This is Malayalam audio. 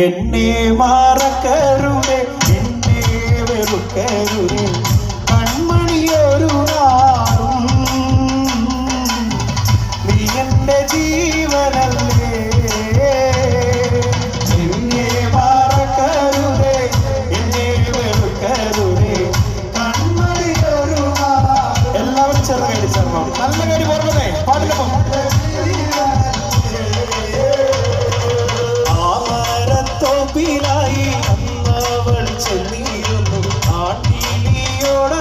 എന്നെ മറക്കരുതേ, എന്നെ വെറുക്കരുതേ, കൺമണിയൊരു നാളും നീ എന്റെ ജീവനല്ലേ. എന്നെ മറക്കരുതേ, എന്നെ വെറുക്കരുതേ, കൺമണിയൊരു നാളും. എല്ലാവരും ചെറുകേടി ചേർന്നോ, നല്ല കേടി പറഞ്ഞേ പാടില്ലപ്പോ. ായി അന്നവൾ ചെന്നിരുന്നു ആട്ടിലിയോട